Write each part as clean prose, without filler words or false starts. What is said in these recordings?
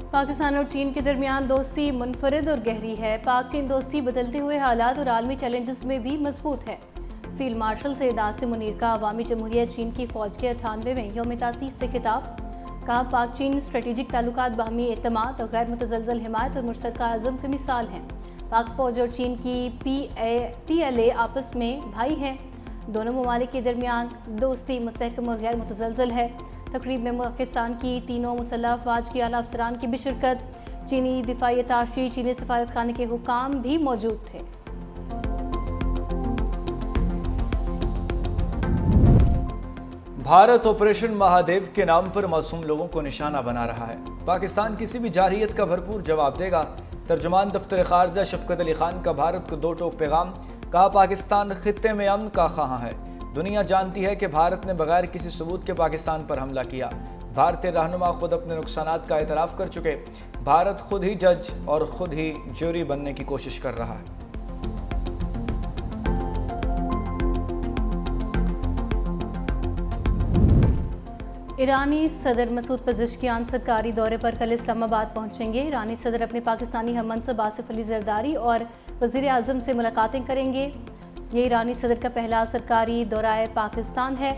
पाकिस्तान और चीन के दरमियान दोस्ती मुनफरिद और गहरी है। पाक चीन दोस्ती बदलते हुए हालात और आलमी चैलेंजेस में भी मजबूत है। फील्ड मार्शल सैयद आसिम मुनीर का अवामी जमहूरियत चीन की फ़ौज के 98वें यौम तासीस से खिताब। कहा, पाक चीन स्ट्रेटेजिक ताल्लुकात बाहमी एतमाद और गैर मुतज़लज़ल हिमायत और मुश्तरका अज़म की मिसाल हैं। पाक फ़ौज और चीन की PLA आपस में भाई हैं। दोनों ममालिक के दरमियान दोस्ती मुस्तहकम और गैर मुतज़लज़ल है। तकरीब में पाकिस्तान की तीनों मुसल्लह अफवाज की आला अफसरान की भी शिरकत। चीनी दिफाई अत्ताशी, चीनी सफारत खाने के हुकाम भी मौजूद थे। भारत ऑपरेशन महादेव के नाम पर मासूम लोगों को निशाना बना रहा है। पाकिस्तान किसी भी जारहियत का भरपूर जवाब देगा। तर्जुमान दफ्तर खारजा शफकत अली खान का भारत को दो टोक पैगाम। कहा, पाकिस्तान खित्ते में अमन का ख़्वाह है। दुनिया जानती है कि भारत ने बगैर किसी सबूत के पाकिस्तान पर हमला किया। भारतीय रहनुमा खुद अपने नुकसानात का एतराफ़ कर चुके। भारत खुद ही जज और खुद ही ज्यूरी बनने की कोशिश कर रहा है। ईरानी सदर मसूद पज़ेश्कियान सरकारी दौरे पर कल इस्लामाबाद पहुंचेंगे। ईरानी सदर अपने पाकिस्तानी हम मनसब आसिफ अली जरदारी और वज़ीर आज़म से मुलाकातें करेंगे। ये ईरानी सदर का पहला सरकारी दौरा पाकिस्तान है।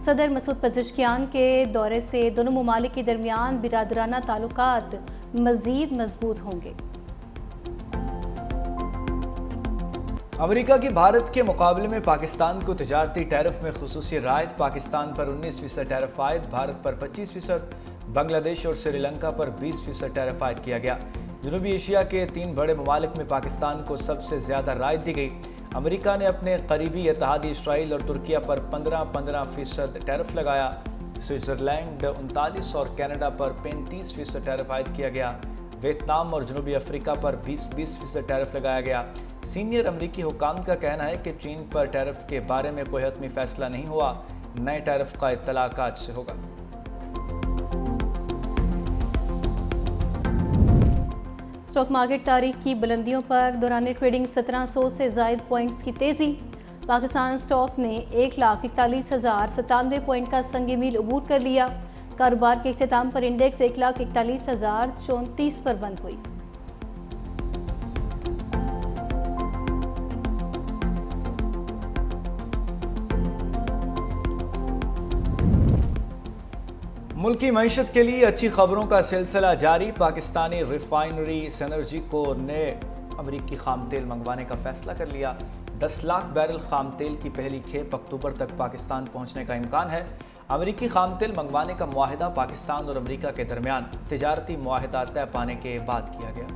सदर मसूद पज़ेश्कियान के दौरे से दोनों ममालिक के दरमियान बिरादराना ताल्लुकात मज़ीद मजबूत होंगे। अमेरिका की भारत के मुकाबले में पाकिस्तान को तजारती टैरिफ में खुसूसी रायत। पाकिस्तान पर 19% टैरिफ आयद, भारत पर 25%, बांग्लादेश और श्रीलंका पर 20% टैरिफ आयद किया गया। जनूबी एशिया के 3 बड़े ममालिक में पाकिस्तान को सबसे ज़्यादा रायत दी गई। अमेरिका ने अपने करीबी इत्तेहादी इसराइल और तुर्किया पर 15% टैरिफ लगाया। स्विट्ज़रलैंड 39 और कनाडा पर 35% टैरिफ आयद किया गया। वियतनाम और जनूबी अफ्रीका पर 20% टैरिफ लगाया गया। सीनियर अमरीकी हुकाम का कहना है कि चीन पर टैरिफ के बारे में कोई हतमी फैसला नहीं हुआ। नए टैरिफ का इत्तलाक आज से होगा। स्टॉक मार्केट तारीख की बुलंदियों पर दौरान ट्रेडिंग 1700 से ज़ायद पॉइंट्स की तेज़ी। पाकिस्तान स्टॉक ने 1,41,097 पॉइंट का संग मील अबूर कर लिया। कारोबार के इख्तिताम पर इंडेक्स 1,41,034 पर बंद हुई। मुल्की मईशत के लिए अच्छी खबरों का सिलसिला जारी। पाकिस्तानी रिफाइनरी सेनर्जी को नए अमरीकी खाम तेल मंगवाने का फैसला कर लिया। 10 लाख बैरल खाम तेल की पहली खेप अक्टूबर तक पाकिस्तान पहुंचने का इम्कान है। अमरीकी खाम तेल मंगवाने का मुआहिदा पाकिस्तान और अमरीका के दरमियान तिजारती मुआहिदा तय पाने के बाद किया गया।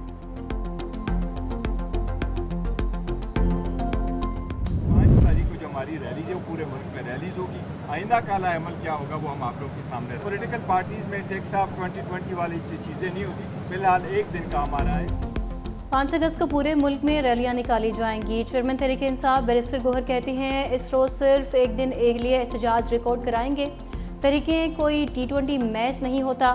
5 तारीख को जो हमारी रैली है वो पूरे मुल्क में रैलीज होगी। आइंदा काला अमल क्या होगा वो हम आप लोग के सामने। पॉलिटिकल पार्टीज में टैक्स ऑफ 2020 वाली चीज़ें नहीं होती। फिलहाल एक दिन का हमारा है। 5 अगस्त को पूरे मुल्क में रैलियां निकाली जाएंगी। चेयरमैन तहरीक इंसाफ बैरिस्टर गोहर कहते हैं, इस रोज़ सिर्फ एक दिन के लिए एहतजाज रिकॉर्ड कराएंगे। तहरीकें कोई T20 मैच नहीं होता।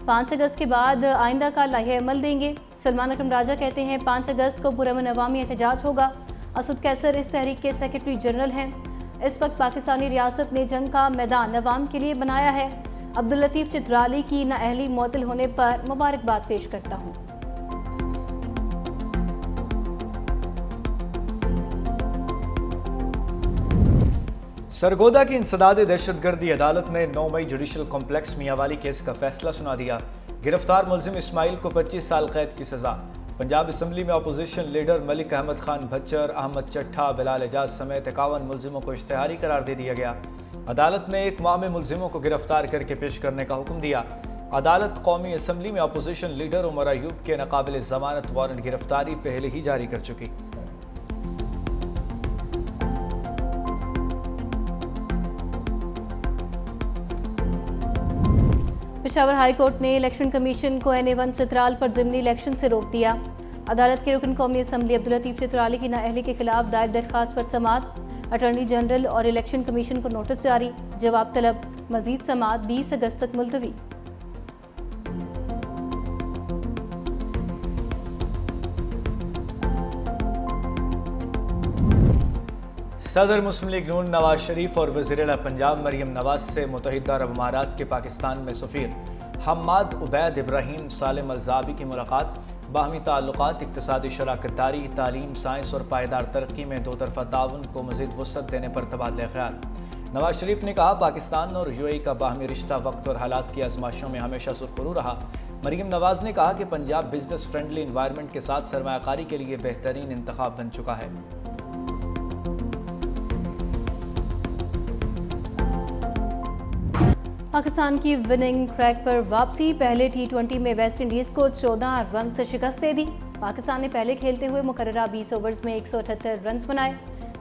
5 अगस्त के बाद आइंदा का लाहे अमल देंगे। सलमान अकरम राजा कहते हैं, 5 अगस्त को पुरअमन अवामी एहतजाज होगा। असद कैसर इस तहरीक के सेक्रेटरी जनरल हैं। इस वक्त पाकिस्तानी रियासत ने जंग का मैदान अवाम के लिए बनाया है। अब्दुल लतीफ़ चित्राली की नाअहली मुअत्तल होने पर मुबारकबाद पेश करता हूँ। सरगोदा की इंसदाद दहशतगर्दी अदालत ने 9 मई जुडिशल कॉम्प्लेक्स मियांवाली केस का फैसला सुना दिया। गिरफ्तार मुलजिम इस्माइल को 25 साल कैद की सजा। पंजाब असम्बली में अपोजिशन लीडर मलिक अहमद खान भच्चर, अहमद चट्ठा, बिलाल एजाज समेत 51 मुलजिमों को इश्तेहारी करार दे दिया गया। अदालत ने 1 माह में मुलजिमों को गिरफ्तार करके पेश करने का हुक्म दिया। अदालत कौमी असम्बली में अपोजिशन लीडर उमर अयूब के नाकाबिल जमानत वारंट गिरफ्तारी पहले ही जारी कर चुकी। पेशावर हाई कोर्ट ने इलेक्शन कमीशन को NA1 चित्राल पर ज़िमनी इलेक्शन से रोक दिया। अदालत के रुकन कौमी असम्बली अब्दुल लतीफ़ चित्राली की नाअहली के खिलाफ दायर दरख्वास्त पर समाअत। अटॉर्नी जनरल और इलेक्शन कमीशन को नोटिस जारी। जवाब तलब। मजीद समाअत 20 अगस्त तक मुलतवी। सदर मुस्लिम लीग नून नवाज शरीफ और वज़ीर-ए-आला पंजाब मरियम नवाज से मुत्तहिदा अरब अमारात के पाकिस्तान में सफ़ीर हम्माद उबैद इब्राहीम सालिम अलजाबी की मुलाकात। बाहमी ताल्लुकात, इक्तिसादी शराकतदारी, तालीम, साइंस और पायदार तरक्की में दो तरफ़ा ताउन को मज़ीद वुसअत देने पर तबादला ख्याल। नवाज शरीफ ने कहा, पाकिस्तान और यूएई का बाहमी रिश्ता वक्त और हालात की आजमाइशों में हमेशा सुरखरू रहा। मरीम नवाज ने कहा कि पंजाब बिजनेस फ्रेंडली इन्वायरमेंट के साथ सरमायाकारी के लिए बेहतरीन इंतखाब बन चुका है। पाकिस्तान की विनिंग ट्रैक पर वापसी। पहले T20 में वेस्ट इंडीज को 14 रन से शिकस्त दे दी। पाकिस्तान ने पहले खेलते हुए मुकर्ररा 20 ओवर्स में 178 रन बनाए।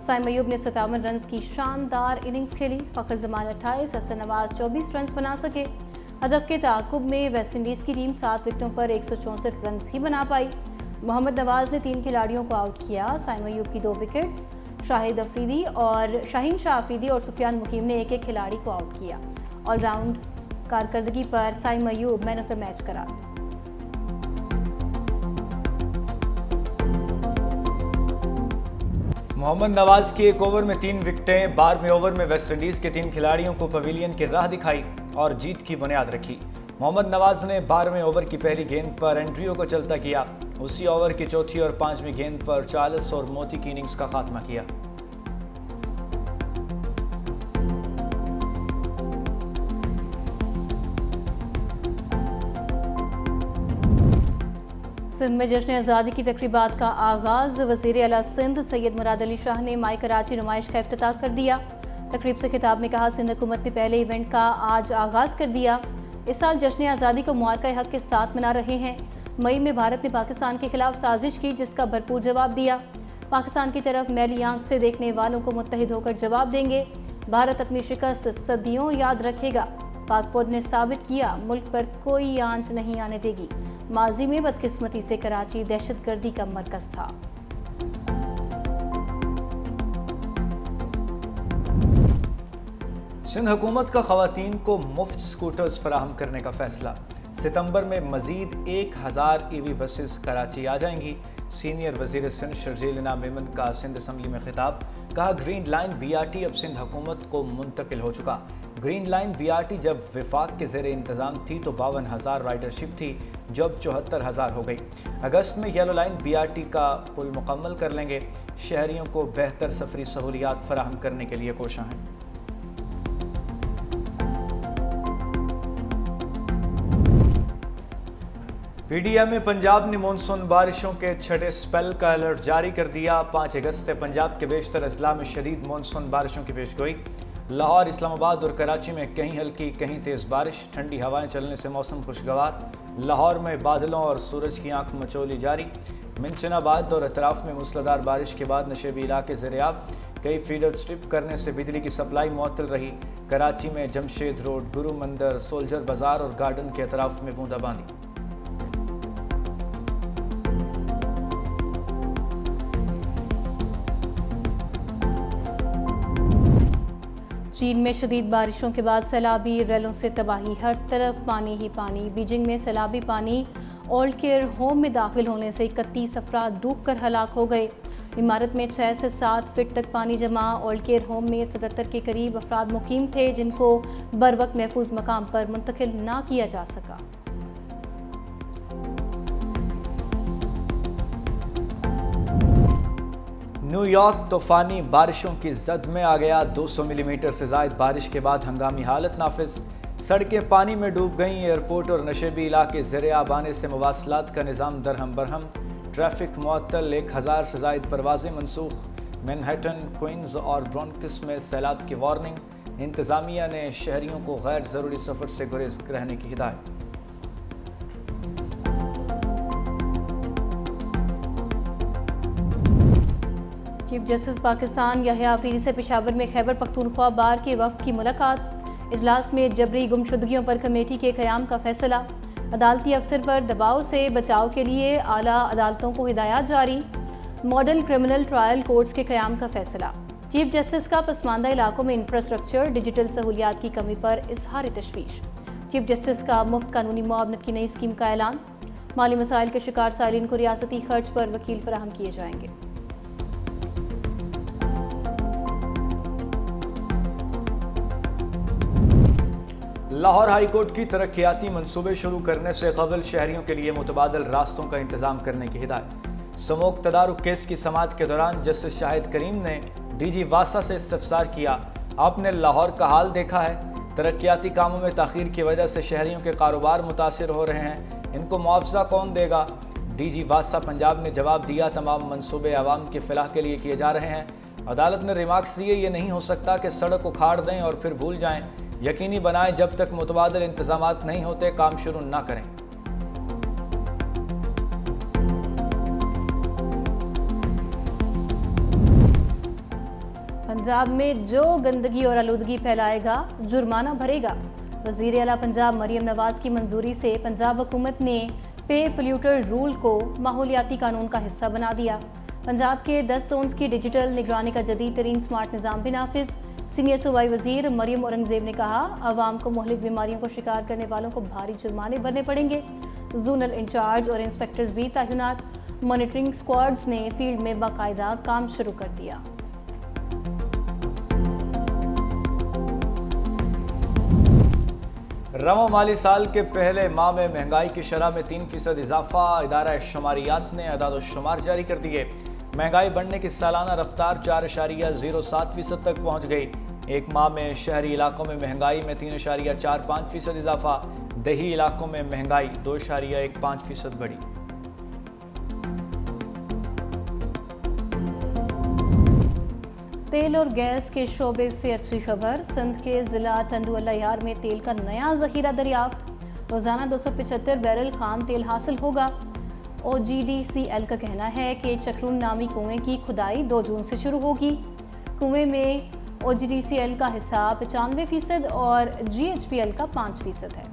साइम अयूब ने 57 रन की शानदार इनिंग्स खेली। फखर जमान 28, हसन नवाज 24 रन बना सके। हदफ के ताकुब में वेस्ट इंडीज की टीम 7 विकेटों पर 164 रन ही बना पाई। मोहम्मद नवाज ने 3 खिलाड़ियों को आउट किया। साइम अयूब की 2 विकेट्स, शाहिन शाह अफरीदी और सुफियान मुकीम ने एक खिलाड़ी को आउट किया। ऑलराउंड कारकर्दगी पर Saim Ayub man of the match करार। मोहम्मद नवाज की 1 ओवर में 3 विकेटें। 12वें ओवर में वेस्ट इंडीज के 3 खिलाड़ियों को पवेलियन की राह दिखाई और जीत की बुनियाद रखी। मोहम्मद नवाज ने 12वें ओवर की पहली गेंद पर एंड्रियो को चलता किया। उसी ओवर की चौथी और 5वीं गेंद पर चार्ल्स और मोती की इनिंग्स का खात्मा किया। सिंध में जश्न आज़ादी की तकरीबात का आगाज़। वज़ीर आला सिंध सैयद मुराद अली शाह ने माई कराची नुमाइश का इफ्तिताह कर दिया। तकरीब से खिताब में कहा, सिंध हुकूमत ने पहले इवेंट का आज आगाज़ कर दिया। इस साल जश्न आज़ादी को मुआरका हक के साथ मना रहे हैं। मई में भारत ने पाकिस्तान के खिलाफ साजिश की, जिसका भरपूर जवाब दिया। पाकिस्तान की तरफ मैली आंख से देखने वालों को मुत्तहिद होकर जवाब देंगे। भारत अपनी शिकस्त सदियों याद रखेगा। पाक फौज ने साबित किया, मुल्क पर कोई आंच नहीं आने देगी। माजी में बदकिस्मती से कराची दहशतगर्दी का मरकज था। सिंध हुकूमत का खवातीन को मुफ्त स्कूटर्स फराहम करने का फैसला। सितंबर में मजीद 1000 EV बसेस कराची आ जाएंगी। सीनियर वजीर सिंध शर्जील इनाम मेमन का सिंध असम्बली में खिताब। कहा, ग्रीन लाइन BRT अब सिंध हुकूमत को मुंतकिल हो चुका। ग्रीन लाइन BRT जब विफाक के ज़ेरे इंतज़ाम थी तो 52,000 राइडरशिप थी, जब 74,000 हो गई। अगस्त में येलो लाइन BRT का पुल मुकम्मल कर लेंगे। शहरियों को बेहतर सफरी सहूलियात फराहम करने के लिए कोशां हैं। PDM में पंजाब ने मानसून बारिशों के छठे स्पेल का अलर्ट जारी कर दिया। 5 अगस्त से पंजाब के बेशतर अजला में शदीद मानसून बारिशों की पेशगोई। लाहौर, इस्लामाबाद और कराची में कहीं हल्की कहीं तेज़ बारिश। ठंडी हवाएं चलने से मौसम खुशगवार। लाहौर में बादलों और सूरज की आंख मचोली जारी। मिंचनाबाद और अतराफ में मूसलाधार बारिश के बाद नशेबी इलाके ज़ेरे-आब। कई फीडर स्ट्रिप करने से बिजली की सप्लाई मुअत्तल रही। कराची में जमशेद रोड, गुरु मंदिर, सोल्जर बाजार और गार्डन के अतराफ में बूंदाबांदी। चीन में शदीद बारिशों के बाद सैलाबी रैलों से तबाही। हर तरफ पानी ही पानी। बीजिंग में सैलाबी पानी ओल्ड केयर होम में दाखिल होने से 31 अफराद डूबकर हलाक हो गए। इमारत में 6 से 7 फीट तक पानी जमा। ओल्ड केयर होम में 77 के करीब अफराद मुकीम थे, जिनको बरवक्त महफूज मकाम पर मुंतकिल ना किया जा सका। न्यूयॉर्क तूफानी बारिशों की जद में आ गया। 200 मिलीमीटर से ज़ायद बारिश के बाद हंगामी हालत नाफिज। सड़कें पानी में डूब गईं। एयरपोर्ट और नशेबी इलाके ज़ेरे-आब आने से मवासलात का निज़ाम दरहम बरहम। ट्रैफिक मुअत्तल। 1000 से ज़ायद परवाज़ें मनसूख। मैनहट्टन, क्वींस और ब्रोंक्स में सैलाब की वार्निंग। इंतज़ामिया ने शहरियों को गैर ज़रूरी सफ़र से गुरेज रहने की हिदायत। चीफ जस्टिस पाकिस्तान याहिया अफरीदी से पेशावर में खैबर पख्तूनख्वा बार के वफ़द की मुलाकात। इजलास में जबरी गुमशुदगियों पर कमेटी के क़याम का फैसला। अदालती अफसर पर दबाव से बचाव के लिए आला अदालतों को हिदायत जारी। मॉडल क्रिमिनल ट्रायल कोर्ट्स के क़याम का फैसला। चीफ जस्टिस का पसमानदा इलाकों में इंफ्रास्ट्रक्चर डिजिटल सहूलियात की कमी पर इजहार तशवीश। चीफ जस्टिस का मुफ्त कानूनी मुआवनत की नई स्कीम का ऐलान। माली मसाइल के शिकार साइलिन को रियासती खर्च पर वकील फराहम किए जाएंगे। लाहौर हाईकोर्ट की तरक्याती मंसूबे शुरू करने से कबल शहरियों के लिए मुतबादल रास्तों का इंतजाम करने की हिदायत। समूह तदारुक केस की समाअत के दौरान जस्टिस शाहिद करीम ने डीजी वासा से इस्तफसार किया, आपने लाहौर का हाल देखा है, तरक्याती कामों में ताखीर की वजह से शहरियों के कारोबार मुतासिर हो रहे हैं, इनको मुआवजा कौन देगा। डीजी वासा पंजाब ने जवाब दिया, तमाम मंसूबे आवाम की फलाह के लिए किए जा रहे हैं। अदालत ने रिमार्क्स दिए, ये नहीं हो सकता कि सड़क उखाड़ दें और फिर भूल जाएं, यकीनी बनाएं जब तक मुतबादल इंतजामात नहीं होते काम शुरू ना करें। पंजाब में जो गंदगी और आलूदगी फैलाएगा जुर्माना भरेगा। वज़ीर आला पंजाब मरियम नवाज की मंजूरी से पंजाब हुकूमत ने पे पोल्यूटर रूल को माहौलियाती कानून का हिस्सा बना दिया। पंजाब के 10 जोन्स की डिजिटल निगरानी का जदीद तरीन स्मार्ट निज़ाम भी नाफिज। सीनियर सूबाई वज़ीर मरियम औरंगज़ेब ने कहा, आवाम को मुहलिक बीमारियों को शिकार करने वालों को भारी जुर्माने भरने पड़ेंगे। जोनल इंचार्ज और इंस्पेक्टर्स भी तैनात। मॉनिटरिंग स्क्वाड्स ने फील्ड में बाकायदा काम शुरू कर दिया। रवा माली साल के पहले माह में महंगाई की शरह में 3% इजाफा। इदारा शुमारियात ने अदाद-ओ-शुमार जारी कर दिए। महंगाई बढ़ने की सालाना रफ्तार 4.07% तक पहुंच गई। एक माह में शहरी इलाकों में महंगाई में 3.45% इजाफा। देही इलाकों में महंगाई 2.15% बढ़ी। तेल और गैस के शोबे से अच्छी खबर। सिंध के ज़िला टंडुअल्लायार में तेल का नया ज़खीरा दरियाफ्त। रोज़ाना 275 बैरल खाम तेल हासिल होगा। OGDCL का कहना है कि चक्रून नामी कुएं की खुदाई 2 जून से शुरू होगी। कुएं में OGDCL का हिस्सा 95% और GHPL का 5% है।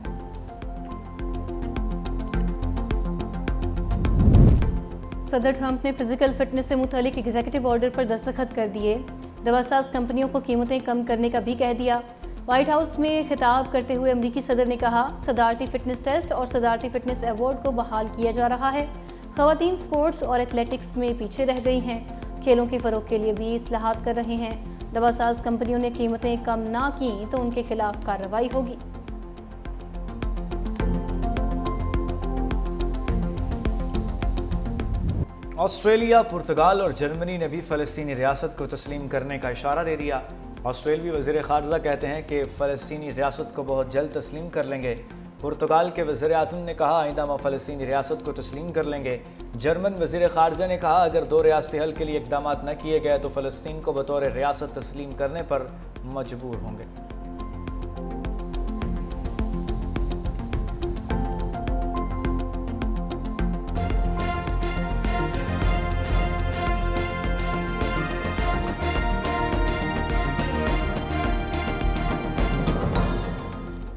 सदर ट्रंप ने फिजिकल फिटनेस से मुतालिक एग्जीक्यूटिव ऑर्डर पर दस्तखत कर दिए। दवासाज कंपनियों को कीमतें कम करने का भी कह दिया। व्हाइट हाउस में खिताब करते हुए अमरीकी सदर ने कहा, सदारती फिटनेस टेस्ट और सदारती फिटनेस अवार्ड को बहाल किया जा रहा है। ख़वातीन स्पोर्ट्स और एथलेटिक्स में पीछे रह गई हैं। खेलों के फ़रोग के लिए भी इस्लाहात कर रहे हैं। दवासाज कंपनियों ने कीमतें कम ना की तो उनके खिलाफ कार्रवाई होगी। ऑस्ट्रेलिया, पुर्तगाल और जर्मनी ने भी फ़लस्तीनी रियासत को तस्लीम करने का इशारा दे दिया। ऑस्ट्रेलवी वज़ीर ख़ारजा कहते हैं कि फ़लस्तीनी रियासत को बहुत जल्द तस्लीम कर लेंगे। पुर्तगाल के वज़ीर आज़म ने कहा, आइंदा हम फ़लस्तीनी रियासत को तस्लीम कर लेंगे। जर्मन वज़ीर ख़ारजा ने कहा, अगर 2 रियासती हल के लिए इक़दामात न किए गए तो फ़लस्तीन को बतौर रियासत तस्लीम करने पर मजबूर होंगे।